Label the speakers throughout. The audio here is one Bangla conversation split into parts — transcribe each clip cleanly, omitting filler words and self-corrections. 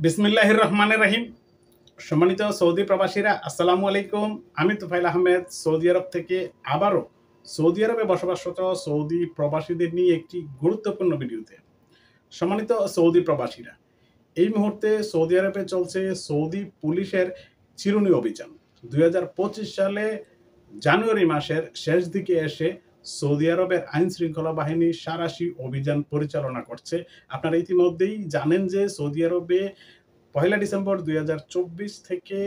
Speaker 1: বিসমিল্লাহির রহমানির রহিম। সম্মানিত সৌদি প্রবাসীরা আসসালামু আলাইকুম। আমি তুফাইল আহমেদ সৌদি আরব থেকে আবারও সৌদি আরবে বসবাসরত সৌদি প্রবাসীদের নিয়ে একটি গুরুত্বপূর্ণ ভিডিওতে। সম্মানিত সৌদি প্রবাসীরা, এই মুহূর্তে সৌদি আরবে চলছে সৌদি পুলিশের চিরুনি অভিযান। ২০২৫ সালে জানুয়ারি মাসের শেষ দিকে এসে সৌদি আরবের আইন শৃঙ্খলা বাহিনী সাঁড়াশি অভিযান পরিচালনা করছে। আপনারা ইতিমধ্যেই জানেন যে সৌদি আরবে ১লা ডিসেম্বর ২০২৪ থেকে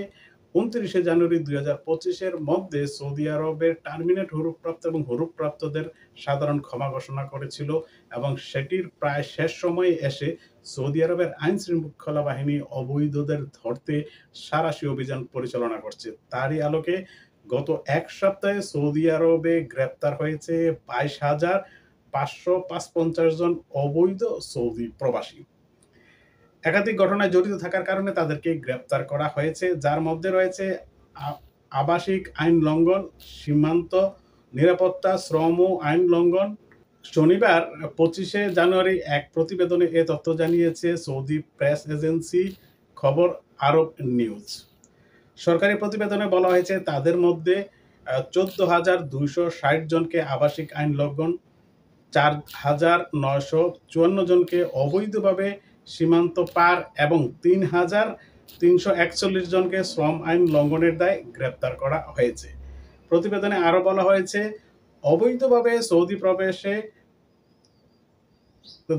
Speaker 1: ২৯শে জানুয়ারি ২০২৫-এর মধ্যে সৌদি আরবের টার্মিনেট হরুপ্রাপ্ত এবং হরুপ্রাপ্তদের সাধারণ ক্ষমা ঘোষণা করেছিল এবং সেটির প্রায় শেষ সময়ে এসে সৌদি আরবের আইন শৃঙ্খলা বাহিনী অবৈধদের ধরতে সাঁড়াশি অভিযান পরিচালনা করছে। তারই আলোকে গত এক সপ্তাহে সৌদি আরবে গ্রেপ্তার হয়েছে ২২,৫৫৫ জন অবৈধ সৌদি প্রবাসী। একাধিক ঘটনায় জড়িত থাকার কারণে তাদেরকে গ্রেপ্তার করা হয়েছে, যার মধ্যে রয়েছে আবাসিক আইন লঙ্ঘন, সীমান্ত নিরাপত্তা, শ্রম আইন লঙ্ঘন। শনিবার ২৫শে জানুয়ারি এক প্রতিবেদনে এ তথ্য জানিয়েছে সৌদি প্রেস এজেন্সি খবর আরব নিউজ। সরকারি প্রতিবেদনে বলা হয়েছে তাদের মধ্যে ১৪,২৬০ জনকে আবাসিক আইন লঙ্ঘন, ৪,৯৫৪ জনকে অবৈধভাবে সীমান্ত পার এবং ৩,৩৪১ জনকে শ্রম আইন লঙ্ঘনের দায়ে গ্রেপ্তার করা হয়েছে। প্রতিবেদনে আরও বলা হয়েছে অবৈধভাবে সৌদি প্রবেশে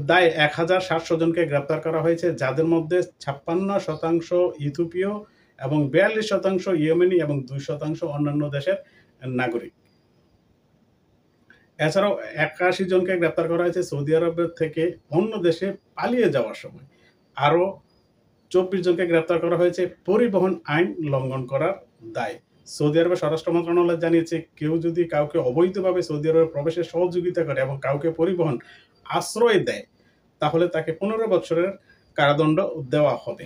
Speaker 1: দায়ে ১,৭০০ জনকে গ্রেপ্তার করা হয়েছে, যাদের মধ্যে ৫৬% ইথিওপীয় এবং ৪২% ইয়েমেনি এবং ২% অন্যান্য দেশের নাগরিক। এছাড়াও ৮১ জনকে গ্রেপ্তার করা হয়েছে সৌদি আরবের থেকে অন্য দেশে পালিয়ে যাওয়ার সময়। আরও ২৪ জনকে গ্রেপ্তার করা হয়েছে পরিবহন আইন লঙ্ঘন করার দায়ে। সৌদি আরবের স্বরাষ্ট্র মন্ত্রণালয় জানিয়েছে, কেউ যদি কাউকে অবৈধভাবে সৌদি আরবে প্রবেশে সহযোগিতা করে এবং কাউকে পরিবহন আশ্রয় দেয়, তাহলে তাকে ১৫ বছরের কারাদণ্ড দেওয়া হবে।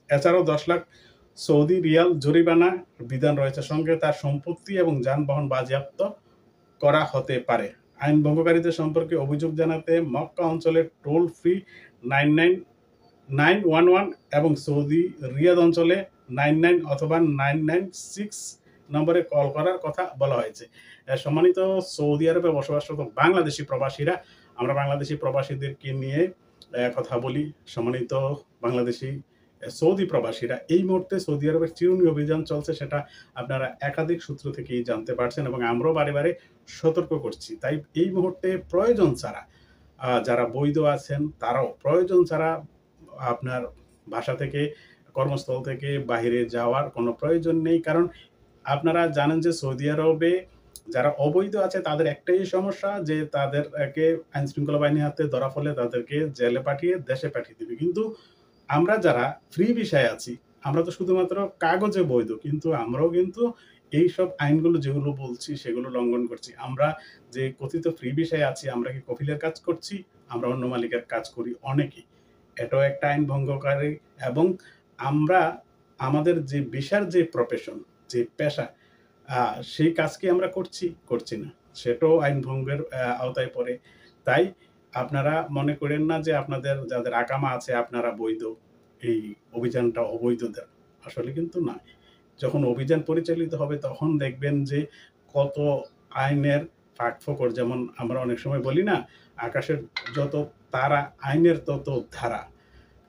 Speaker 1: এছাড়াও ১০ লাখ সৌদি রিয়াল জরিমানা বিধান রয়েছে, সঙ্গে তার সম্পত্তি এবং যানবাহন বাজেয়াপ্ত করা হতে পারে। আইন ভঙ্গকারীদের সম্পর্কে অভিযোগ জানাতে মক্কা অঞ্চলের টোল ফ্রি 99911 এবং সৌদি রিয়াদ অঞ্চলে 99 অথবা 996 নম্বরে কল করার কথা বলা হয়েছে। সম্মানিত সৌদি আরবে বসবাসরত বাংলাদেশি প্রবাসীরা, আমরা বাংলাদেশি প্রবাসীদেরকে নিয়ে কথা বলি। সম্মানিত বাংলাদেশি সৌদি প্রবাসীরা, এই মুহূর্তে সৌদি আরবের চিরুনি অভিযান চলছে, সেটা আপনারা একাধিক সূত্র থেকেই জানতে পারছেন এবং আমরাও বারে বারে সতর্ক করছি। তাই এই মুহূর্তে প্রয়োজন ছাড়া যারা বৈধ আছেন তারাও প্রয়োজন ছাড়া আপনার বাসা থেকে, কর্মস্থল থেকে বাহিরে যাওয়ার কোনো প্রয়োজন নেই। কারণ আপনারা জানেন যে সৌদি আরবে যারা অবৈধ আছে তাদের একটাই সমস্যা, যে তাদেরকে আইন শৃঙ্খলা বাহিনীর হাতে ধরা পড়লে তাদেরকে জেলে পাঠিয়ে দেশে পাঠিয়ে দিবে। কিন্তু আমরা যারা ফ্রি ভিসায় আছি, আমরা তো শুধুমাত্র কাগজে বৈধ, কিন্তু আমরাও কিন্তু এইসব আইনগুলো যেগুলো বলছি সেগুলো লঙ্ঘন করছি। আমরা যে কথিত ফ্রি ভিসায় আছি, আমরা কি কফিলের কাজ করছি? আমরা অন্য মালিকের কাজ করি অনেকেই। এটাও একটা আইন ভঙ্গকারী এবং আমরা আমাদের যে ভিসার যে প্রফেশন, যে পেশা, সেই কাজ কি আমরা করছি না। সেটাও আইন ভঙ্গের আওতায় পড়ে। তাই আপনারা মনে করেন না যে আপনাদের যাদের আকামা আছে আপনারা বৈধ, এই অভিযানটা অবৈধদের। আসলে কিন্তু না। যখন অভিযান পরিচালিত হবে তখন দেখবেন যে কত আইনের ফাঁকফোকর, যেমন আমরা অনেক সময় বলি না, আকাশের যত তারা আইনের তত ধারা।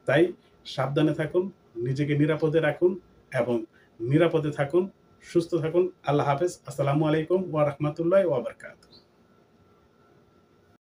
Speaker 1: তাই সাবধানে থাকুন, নিজেকে নিরাপদে রাখুন এবং নিরাপদে থাকুন, সুস্থ থাকুন। আল্লাহ হাফেজ। আসসালামু আলাইকুম ওয়া রাহমাতুল্লাহি ওয়া বারাকাতুহু।